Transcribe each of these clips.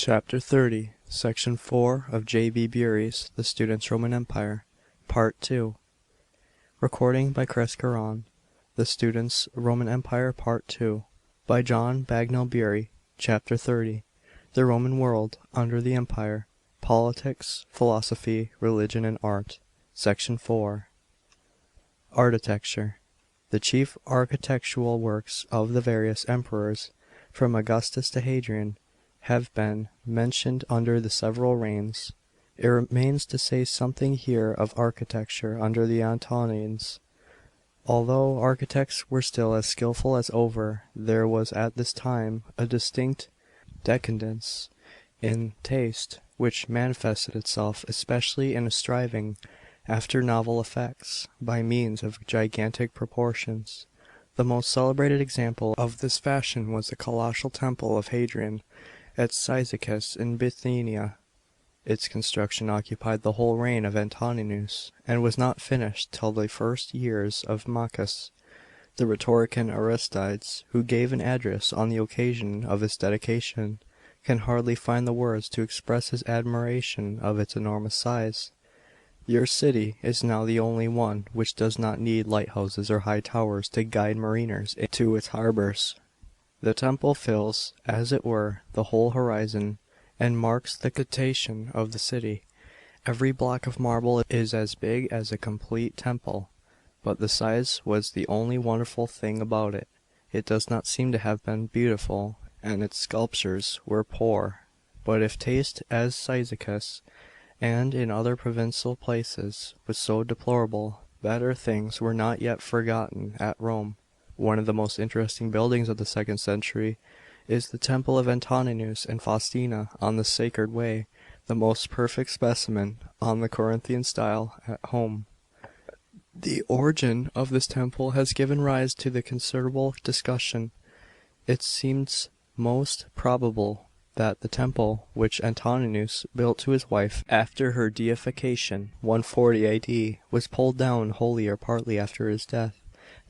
Chapter 30, Section 4 of J.B. Bury's The Student's Roman Empire, Part 2. Recording by Chris Caron. The Student's Roman Empire, Part 2, by John Bagnell Bury. Chapter 30. The Roman World under the Empire, Politics, Philosophy, Religion, and Art. Section 4. Architecture. The chief architectural works of the various emperors, from Augustus to Hadrian, have been mentioned under the several reigns. It remains to say something here of architecture under the Antonines. Although architects were still as skilful as ever, there was at this time a distinct decadence in taste, which manifested itself especially in a striving after novel effects by means of gigantic proportions. The most celebrated example of this fashion was the colossal temple of Hadrian at Cyzicus in Bithynia. Its construction occupied the whole reign of Antoninus, and was not finished till the first years of Marcus. The rhetorician Aristides, who gave an address on the occasion of its dedication, can hardly find the words to express his admiration of its enormous size. Your city is now the only one which does not need lighthouses or high towers to guide mariners into its harbors. The temple fills, as it were, the whole horizon, and marks the cotation of the city. Every block of marble is as big as a complete temple, but the size was the only wonderful thing about it. It does not seem to have been beautiful, and its sculptures were poor. But if taste at Cyzicus, and in other provincial places, was so deplorable, better things were not yet forgotten at Rome. One of the most interesting buildings of the second century is the Temple of Antoninus and Faustina on the Sacred Way, the most perfect specimen on the Corinthian style at home. The origin of this temple has given rise to considerable discussion. It seems most probable that the temple which Antoninus built to his wife after her deification, 140 A.D., was pulled down wholly or partly after his death,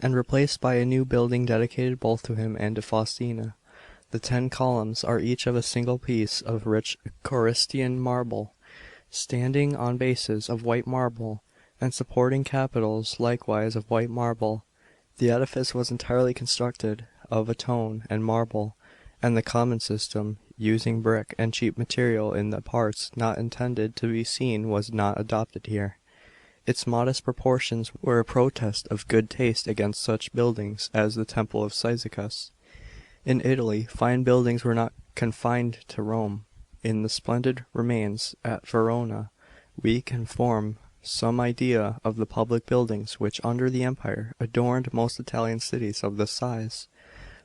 and replaced by a new building dedicated both to him and to Faustina. The 10 columns are each of a single piece of rich Corinthian marble, standing on bases of white marble, and supporting capitals likewise of white marble. The edifice was entirely constructed of stone and marble, and the common system, using brick and cheap material in the parts not intended to be seen, was not adopted here. Its modest proportions were a protest of good taste against such buildings as the Temple of Cyzicus. In Italy, fine buildings were not confined to Rome. In the splendid remains at Verona, we can form some idea of the public buildings which, under the Empire, adorned most Italian cities of this size,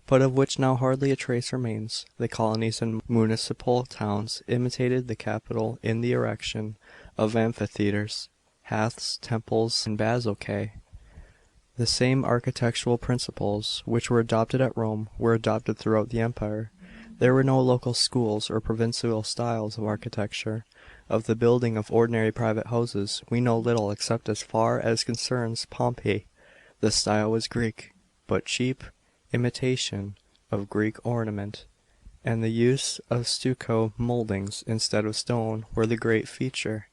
but of which now hardly a trace remains. The colonies and municipal towns imitated the capital in the erection of amphitheatres, haths, temples, and basilicas. The same architectural principles which were adopted at Rome were adopted throughout the empire. There were no local schools or provincial styles of architecture. Of the building of ordinary private houses we know little except as far as concerns Pompeii. The style was Greek, but cheap imitation of Greek ornament, and the use of stucco mouldings instead of stone were the great feature.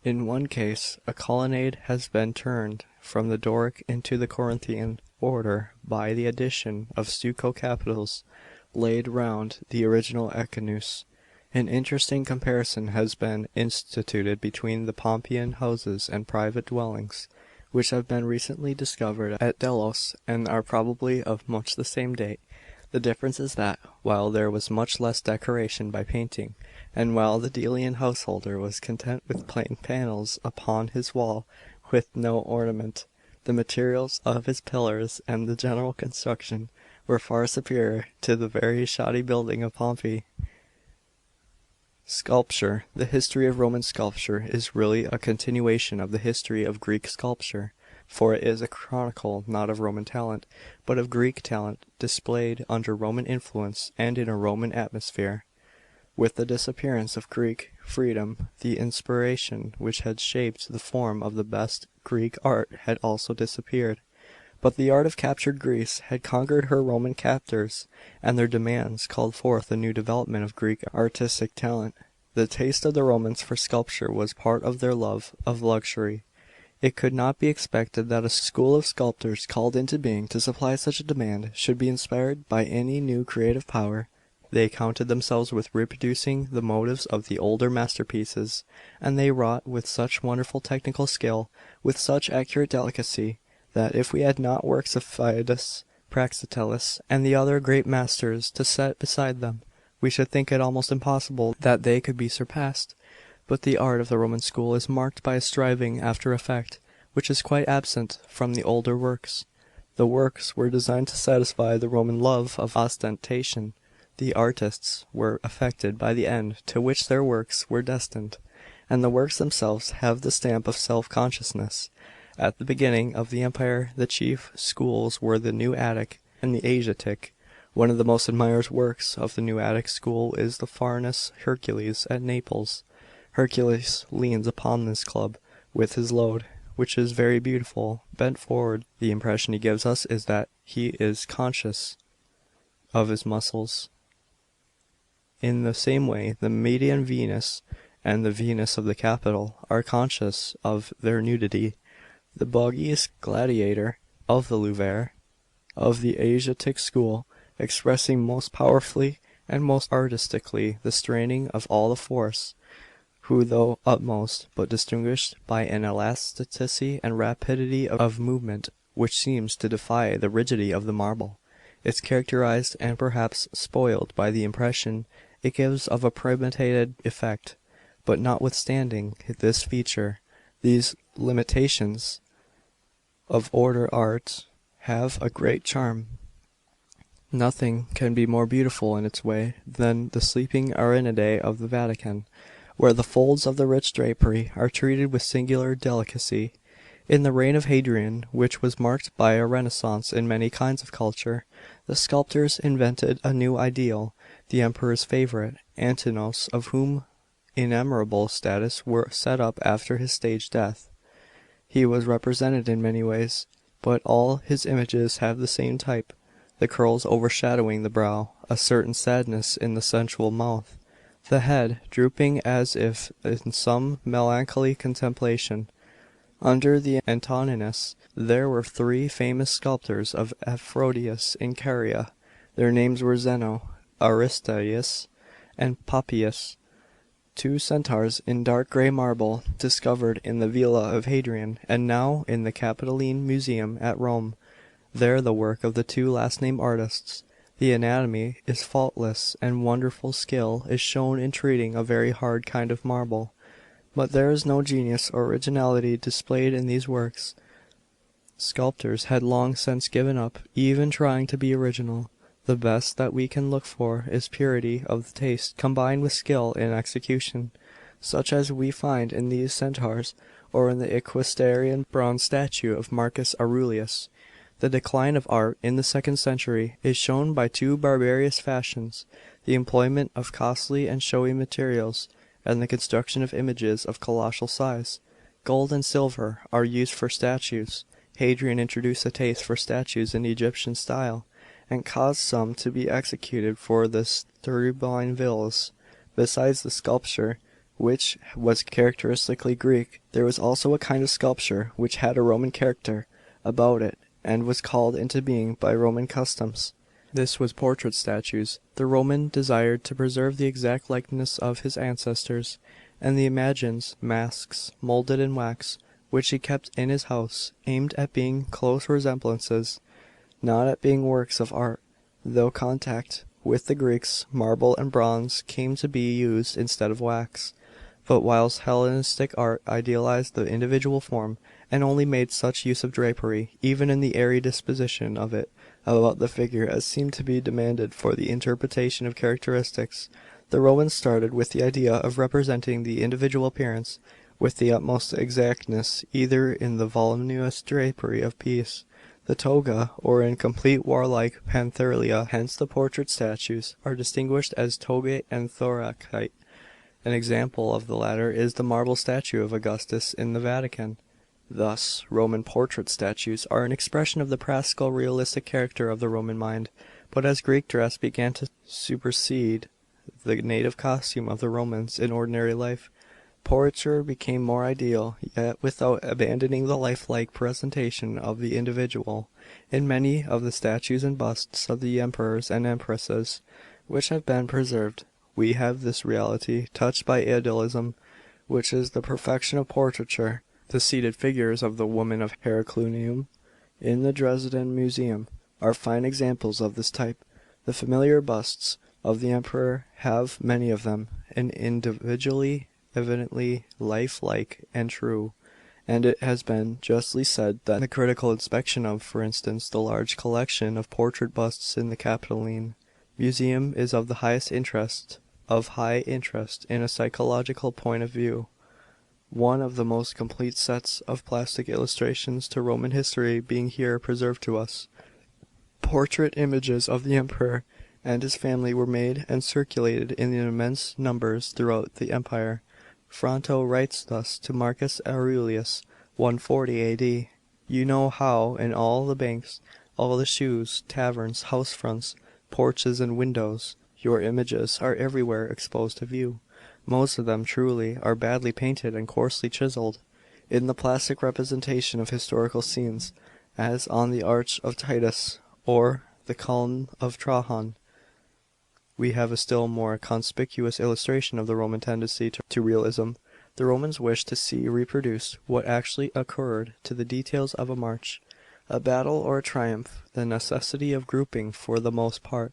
In one case, a colonnade has been turned from the Doric into the Corinthian order by the addition of stucco capitals laid round the original echinus. An interesting comparison has been instituted between the Pompeian houses and private dwellings, which have been recently discovered at Delos, and are probably of much the same date. The difference is that, while there was much less decoration by painting, and while the Delian householder was content with plain panels upon his wall with no ornament, the materials of his pillars and the general construction were far superior to the very shoddy building of Pompeii. Sculpture. The history of Roman sculpture is really a continuation of the history of Greek sculpture, for it is a chronicle not of Roman talent, but of Greek talent displayed under Roman influence and in a Roman atmosphere. With the disappearance of Greek freedom, the inspiration which had shaped the form of the best Greek art had also disappeared. But the art of captured Greece had conquered her Roman captors, and their demands called forth a new development of Greek artistic talent. The taste of the Romans for sculpture was part of their love of luxury. It could not be expected that a school of sculptors called into being to supply such a demand should be inspired by any new creative power. They contented themselves with reproducing the motives of the older masterpieces, and they wrought with such wonderful technical skill, with such accurate delicacy, that if we had not works of Phidias, Praxiteles, and the other great masters to set beside them, we should think it almost impossible that they could be surpassed. But the art of the Roman school is marked by a striving after effect, which is quite absent from the older works. The works were designed to satisfy the Roman love of ostentation. The artists were affected by the end to which their works were destined, and the works themselves have the stamp of self-consciousness. At the beginning of the empire the chief schools were the New Attic and the Asiatic. One of the most admired works of the New Attic school is the Farnese Hercules at Naples. Hercules leans upon this club with his load, which is very beautiful, bent forward. The impression he gives us is that he is conscious of his muscles. In the same way, the Median Venus and the Venus of the Capitol are conscious of their nudity. The Borghese gladiator of the Louvre, of the Asiatic school, expressing most powerfully and most artistically the straining of all the force, who though utmost, but distinguished by an elasticity and rapidity of movement which seems to defy the rigidity of the marble, is characterized and perhaps spoiled by the impression it gives of a premeditated effect. But notwithstanding this feature, these limitations of order art have a great charm. Nothing can be more beautiful in its way than the sleeping Arenae of the Vatican, where the folds of the rich drapery are treated with singular delicacy. In the reign of Hadrian, which was marked by a renaissance in many kinds of culture, the sculptors invented a new ideal. The emperor's favourite, Antinous, of whom innumerable statues were set up after his stage death. He was represented in many ways, but all his images have the same type: the curls overshadowing the brow, a certain sadness in the sensual mouth, the head drooping as if in some melancholy contemplation. Under the Antonines there were three famous sculptors of Aphrodisias in Caria. Their names were Zeno, Aristaeus, and Papias. Two centaurs in dark grey marble, discovered in the Villa of Hadrian, and now in the Capitoline Museum at Rome. There the work of the two last named artists. The anatomy is faultless, and wonderful skill is shown in treating a very hard kind of marble. But there is no genius or originality displayed in these works. Sculptors had long since given up even trying to be original. The best that we can look for is purity of taste combined with skill in execution, such as we find in these centaurs, or in the equestrian bronze statue of Marcus Aurelius. The decline of art in the 2nd century is shown by two barbarous fashions: the employment of costly and showy materials, and the construction of images of colossal size. Gold and silver are used for statues. Hadrian introduced a taste for statues in Egyptian style, and caused some to be executed for the Styrbline villas. Besides the sculpture, which was characteristically Greek, there was also a kind of sculpture which had a Roman character about it, and was called into being by Roman customs. This was portrait statues. The Roman desired to preserve the exact likeness of his ancestors, and the imagines masks, moulded in wax, which he kept in his house, aimed at being close resemblances, not at being works of art. Though contact with the Greeks, marble and bronze came to be used instead of wax. But whilst Hellenistic art idealized the individual form, and only made such use of drapery, even in the airy disposition of it about the figure as seemed to be demanded for the interpretation of characteristics, the Romans started with the idea of representing the individual appearance with the utmost exactness, either in the voluminous drapery of peace, the toga, or in complete warlike pantherlia. Hence the portrait statues are distinguished as togate and thoracite. An example of the latter is the marble statue of Augustus in the Vatican. Thus, Roman portrait statues are an expression of the practical realistic character of the Roman mind. But as Greek dress began to supersede the native costume of the Romans in ordinary life, portraiture became more ideal, yet without abandoning the lifelike presentation of the individual. In many of the statues and busts of the emperors and empresses which have been preserved, we have this reality touched by idealism, which is the perfection of portraiture. The seated figures of the woman of Herculaneum in the Dresden Museum are fine examples of this type. The familiar busts of the emperor have, many of them, an individually evidently lifelike and true, and it has been justly said that the critical inspection of, for instance, the large collection of portrait busts in the Capitoline Museum is of high interest in a psychological point of view. One of the most complete sets of plastic illustrations to Roman history being here preserved to us. Portrait images of the emperor and his family were made and circulated in immense numbers throughout the empire. Fronto writes thus to Marcus Aurelius, 140 A.D. You know how in all the banks, all the shoes, taverns, house fronts, porches and windows, your images are everywhere exposed to view. Most of them, truly, are badly painted and coarsely chiselled. In the plastic representation of historical scenes, as on the Arch of Titus, or the column of Trajan, we have a still more conspicuous illustration of the Roman tendency to realism. The Romans wished to see reproduced what actually occurred to the details of a march, a battle, or a triumph, the necessity of grouping for the most part,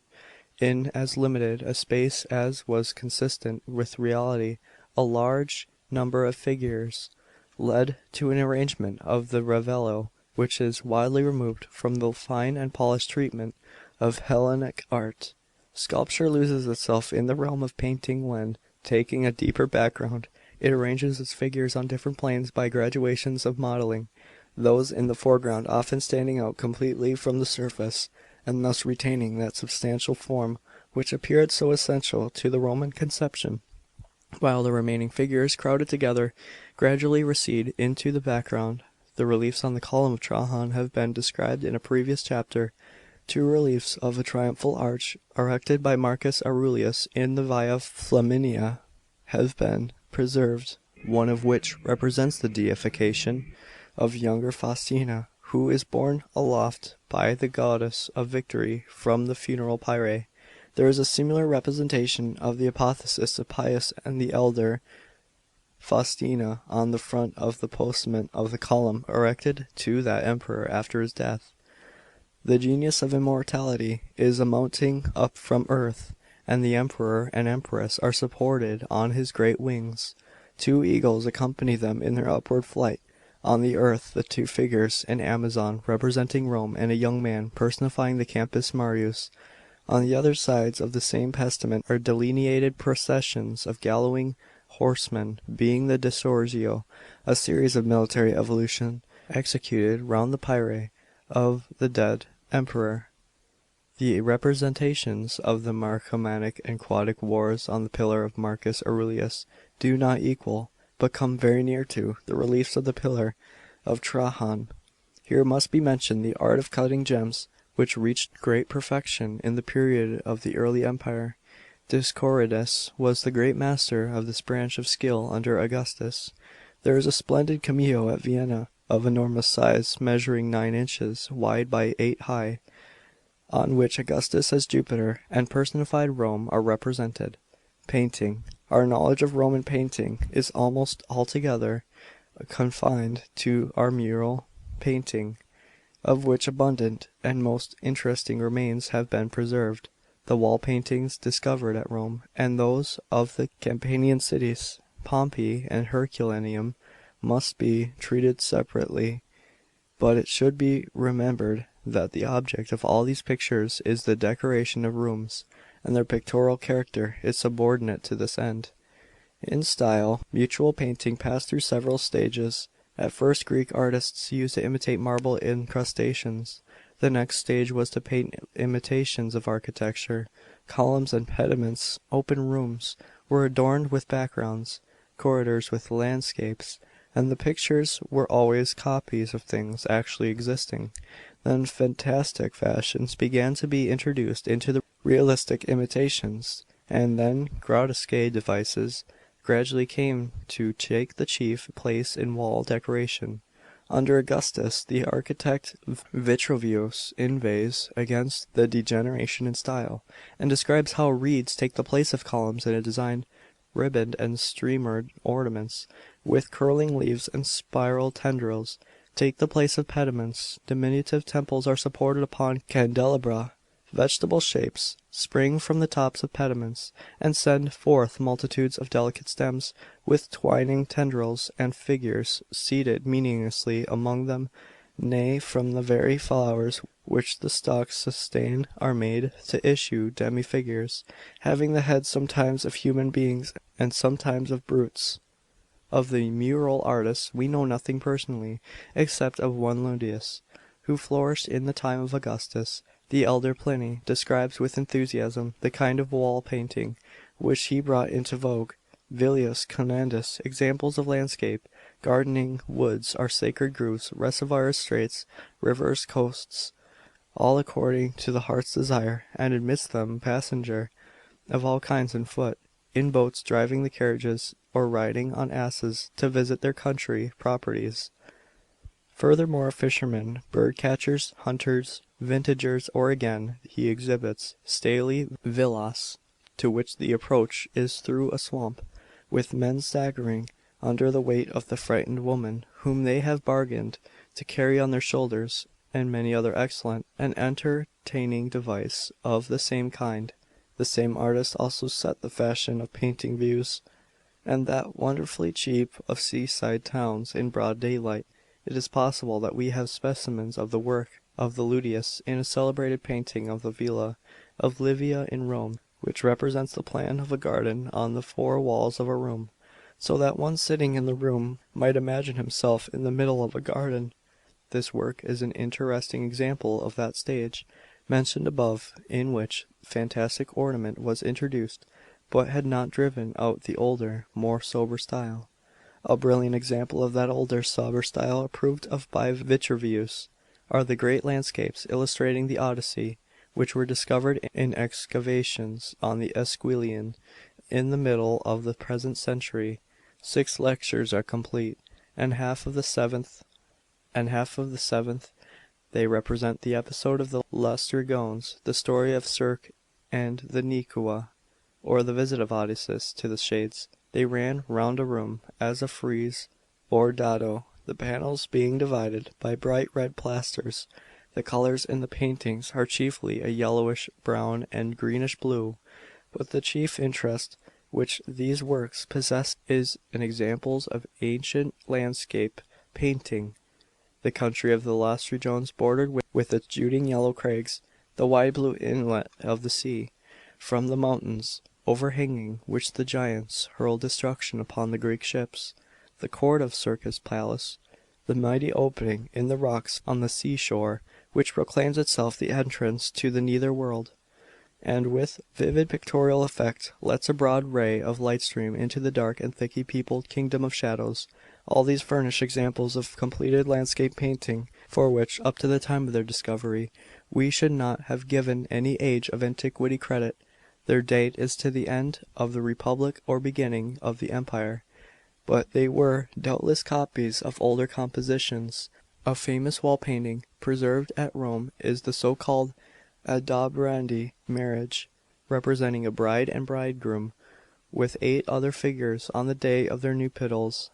in as limited a space as was consistent with reality, a large number of figures, led to an arrangement of the Ravello which is widely removed from the fine and polished treatment of Hellenic art. Sculpture loses itself in the realm of painting when, taking a deeper background, it arranges its figures on different planes by gradations of modelling, those in the foreground often standing out completely from the surface, and thus retaining that substantial form which appeared so essential to the Roman conception, while the remaining figures, crowded together, gradually recede into the background. The reliefs on the column of Trajan have been described in a previous chapter. Two reliefs of a triumphal arch, erected by Marcus Aurelius in the Via Flaminia, have been preserved, one of which represents the deification of younger Faustina, who is borne aloft by the goddess of victory from the funeral pyre. There is a similar representation of the apotheosis of Pius and the elder Faustina on the front of the postament of the column erected to that emperor after his death. The genius of immortality is mounting up from earth, and the emperor and empress are supported on his great wings. Two eagles accompany them in their upward flight. On the earth the two figures, an Amazon representing Rome and a young man personifying the Campus Marius. On the other sides of the same postament are delineated processions of galloping horsemen, being the desorsio, a series of military evolution executed round the pyre of the dead emperor. The representations of the Marcomannic and Quadic wars on the pillar of Marcus Aurelius do not equal, but come very near to, the reliefs of the pillar of Trajan. Here must be mentioned the art of cutting gems, which reached great perfection in the period of the early empire. Dioscorides was the great master of this branch of skill under Augustus. There is a splendid cameo at Vienna, of enormous size, measuring 9 inches wide by 8 high, on which Augustus as Jupiter and personified Rome are represented. Painting. Our knowledge of Roman painting is almost altogether confined to our mural painting, of which abundant and most interesting remains have been preserved. The wall paintings discovered at Rome, and those of the Campanian cities, Pompeii and Herculaneum, must be treated separately, but it should be remembered that the object of all these pictures is the decoration of rooms, and their pictorial character is subordinate to this end. In style, mural painting passed through several stages. At first Greek artists used to imitate marble incrustations. The next stage was to paint imitations of architecture. Columns and pediments, open rooms, were adorned with backgrounds, corridors with landscapes, and the pictures were always copies of things actually existing. Then fantastic fashions began to be introduced into the realistic imitations, and then grotesque devices gradually came to take the chief place in wall decoration. Under Augustus, the architect Vitruvius inveighs against the degeneration in style, and describes how reeds take the place of columns in a design, ribboned and streamered ornaments, with curling leaves and spiral tendrils, take the place of pediments. Diminutive temples are supported upon candelabra. Vegetable shapes spring from the tops of pediments, and send forth multitudes of delicate stems, with twining tendrils, and figures seated meaninglessly among them. Nay, from the very flowers which the stalks sustain are made to issue demi-figures, having the heads sometimes of human beings, and sometimes of brutes. Of the mural artists we know nothing personally, except of one Ludius, who flourished in the time of Augustus. The elder Pliny describes with enthusiasm the kind of wall painting which he brought into vogue. Villius Canandus, examples of landscape, gardening, woods are sacred groves, reservoirs, straits, rivers, coasts, all according to the heart's desire, and amidst them passenger of all kinds on foot, in boats, driving the carriages, or riding on asses to visit their country properties. Furthermore, fishermen, bird catchers, hunters, vintagers, or again, he exhibits stately villas, to which the approach is through a swamp, with men staggering under the weight of the frightened woman, whom they have bargained to carry on their shoulders, and many other excellent and entertaining device of the same kind. The same artist also set the fashion of painting views, and that wonderfully cheap, of seaside towns in broad daylight. It is possible that we have specimens of the work of the Ludius in a celebrated painting of the Villa of Livia in Rome, which represents the plan of a garden on the four walls of a room, so that one sitting in the room might imagine himself in the middle of a garden. This work is an interesting example of that stage, mentioned above, in which fantastic ornament was introduced, but had not driven out the older, more sober style. A brilliant example of that older, sober style approved of by Vitruvius are the great landscapes illustrating the Odyssey, which were discovered in excavations on the Esquilian in the middle of the present century. 6 lectures are complete, and half of the seventh they represent the episode of the Laestrygones, the story of Circe and the Nicua, or the visit of Odysseus to the Shades. They ran round a room as a frieze or dado, the panels being divided by bright red plasters. The colours in the paintings are chiefly a yellowish brown and greenish blue, but the chief interest which these works possess is in examples of ancient landscape painting. The country of the Laestrygones bordered with its jutting yellow crags, the wide blue inlet of the sea, from the mountains overhanging which the giants hurled destruction upon the Greek ships, the court of Circe's palace, the mighty opening in the rocks on the sea-shore, which proclaims itself the entrance to the nether world, and with vivid pictorial effect lets a broad ray of light stream into the dark and thickly peopled kingdom of shadows. All these furnish examples of completed landscape painting, for which, up to the time of their discovery, we should not have given any age of antiquity credit. Their date is to the end of the Republic or beginning of the Empire, but they were doubtless copies of older compositions. A famous wall painting preserved at Rome is the so-called Aldobrandi marriage, representing a bride and bridegroom, with 8 other figures on the day of their nuptials.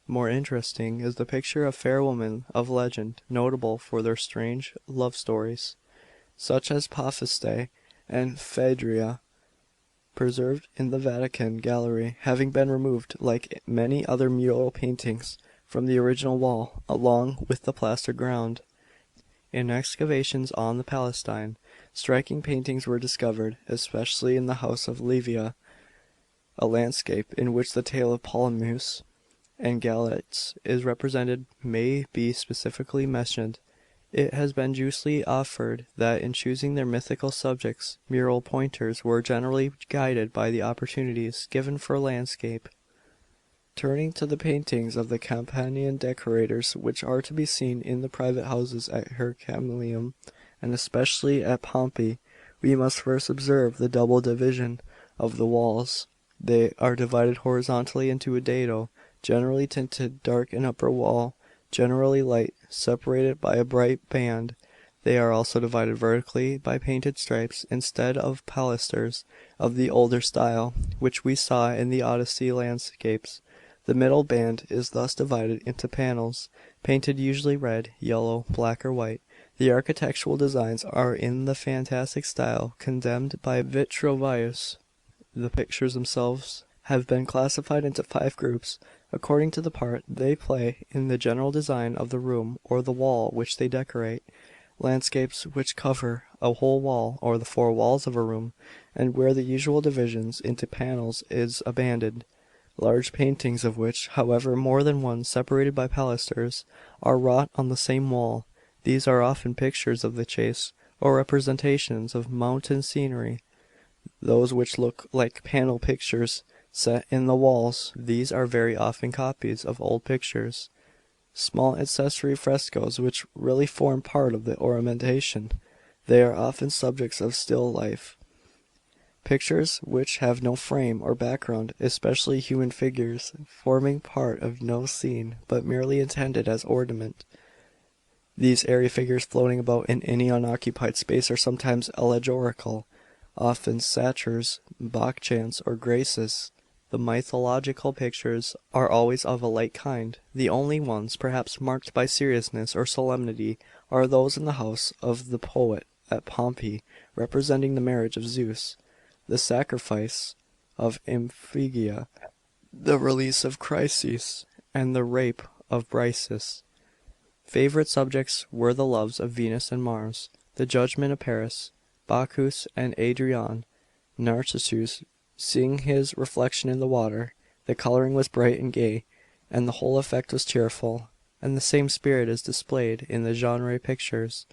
More interesting is the picture of fair women of legend, notable for their strange love stories, such as Paphaste and Phaedria, preserved in the Vatican gallery, having been removed, like many other mural paintings, from the original wall, along with the plaster ground. In excavations on the Palestine, striking paintings were discovered, especially in the house of Livia. A landscape in which the tale of Ptolemus and Galates is represented may be specifically mentioned. It has been justly offered that in choosing their mythical subjects, mural painters were generally guided by the opportunities given for landscape. Turning to the paintings of the Campanian decorators, which are to be seen in the private houses at Herculaneum, and especially at Pompeii, we must first observe the double division of the walls. They are divided horizontally into a dado, generally tinted dark in upper wall, generally light, separated by a bright band. They are also divided vertically by painted stripes, instead of pilasters of the older style, which we saw in the Odyssey landscapes. The middle band is thus divided into panels, painted usually red, yellow, black, or white. The architectural designs are in the fantastic style condemned by Vitruvius. The pictures themselves have been classified into 5 groups, according to the part they play in the general design of the room or the wall which they decorate. Landscapes which cover a whole wall or the 4 walls of a room, and where the usual divisions into panels is abandoned. Large paintings of which, however, more than one, separated by pilasters, are wrought on the same wall. These are often pictures of the chase, or representations of mountain scenery. Those which look like panel pictures set in the walls, these are very often copies of old pictures. Small accessory frescoes which really form part of the ornamentation. They are often subjects of still life. Pictures which have no frame or background, especially human figures, forming part of no scene, but merely intended as ornament. These airy figures floating about in any unoccupied space are sometimes allegorical, often satyrs, Bacchants, or Graces. The mythological pictures are always of a light kind. The only ones, perhaps, marked by seriousness or solemnity are those in the house of the poet at Pompeii, representing the marriage of Zeus, the sacrifice of Iphigenia, the release of Chryses, and the rape of Briseis. Favorite subjects were the loves of Venus and Mars, the judgment of Paris, Bacchus and Adrian, Narcissus seeing his reflection in the water. The colouring was bright and gay, and the whole effect was cheerful, and the same spirit is displayed in the genre pictures,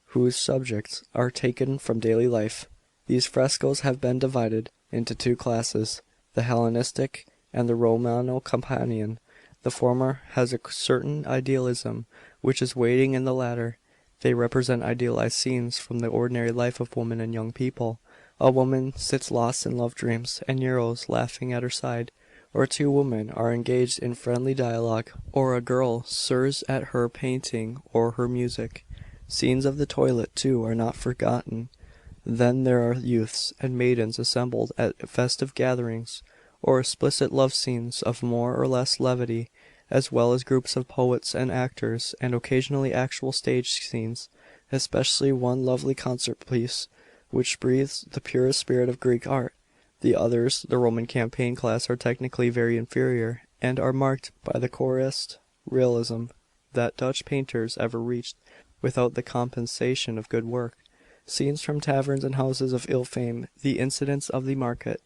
whose subjects are taken from daily life. These frescoes have been divided into 2 classes, the Hellenistic and the Romano-Campanian. The former has a certain idealism which is wanting in the latter. They represent idealized scenes from the ordinary life of women and young people. A woman sits lost in love dreams, and Nero's laughing at her side, or 2 women are engaged in friendly dialogue, or a girl stirs at her painting or her music. Scenes of the toilet, too, are not forgotten. Then there are youths and maidens assembled at festive gatherings, or explicit love scenes of more or less levity, as well as groups of poets and actors, and occasionally actual stage scenes, especially one lovely concert piece, which breathes the purest spirit of Greek art. The others, the Roman campaign class, are technically very inferior, and are marked by the coarsest realism that Dutch painters ever reached, without the compensation of good work. Scenes from taverns and houses of ill fame, the incidents of the market,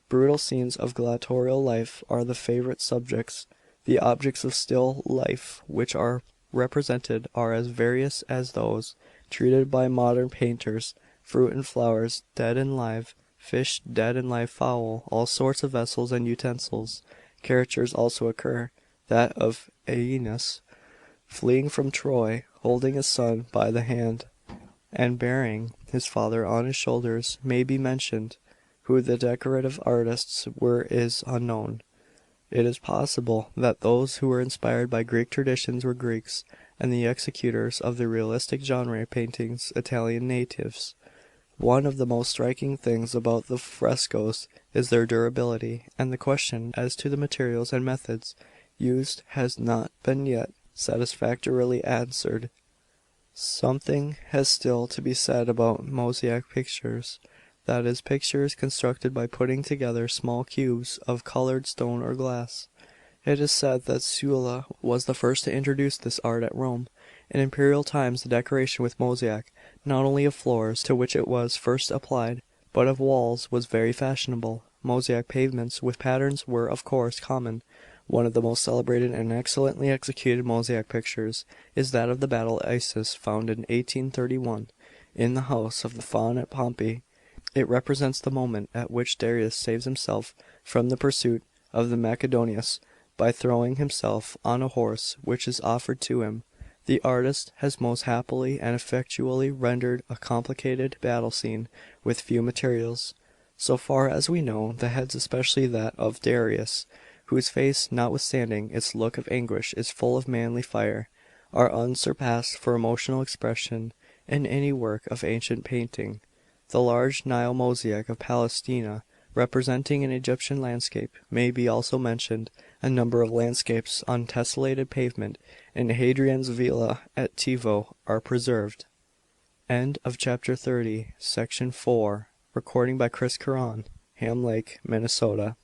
brutal scenes of gladiatorial life are the favourite subjects. The objects of still life which are represented are as various as those treated by modern painters. Fruit and flowers, dead and live, fish, dead and live fowl, all sorts of vessels and utensils. Caricatures also occur. That of Aeneas, fleeing from Troy, holding his son by the hand, and bearing his father on his shoulders, may be mentioned. Who the decorative artists were is unknown. It is possible that those who were inspired by Greek traditions were Greeks, and the executors of the realistic genre paintings Italian natives. One of the most striking things about the frescoes is their durability, and the question as to the materials and methods used has not been yet satisfactorily answered. Something has still to be said about mosaic pictures, that is, pictures constructed by putting together small cubes of coloured stone or glass. It is said that Sulla was the first to introduce this art at Rome. In imperial times the decoration with mosaic, not only of floors, to which it was first applied, but of walls, was very fashionable. Mosaic pavements with patterns were of course common. One of the most celebrated and excellently executed mosaic pictures is that of the battle of Issus, found in 1831 in the house of the Faun at Pompeii. It represents the moment at which Darius saves himself from the pursuit of the Macedonians. by throwing himself on a horse which is offered to him. The artist has most happily and effectually rendered a complicated battle scene with few materials. So far as we know, the heads, especially that of Darius, whose face, notwithstanding its look of anguish, is full of manly fire, are unsurpassed for emotional expression in any work of ancient painting. The large Nile mosaic of Palestina, representing an Egyptian landscape, may be also mentioned. A number of landscapes on tessellated pavement in Hadrian's villa at Tivo are preserved. End of chapter 30, section 4. Recording by Chris Caron, Ham Lake, Minnesota.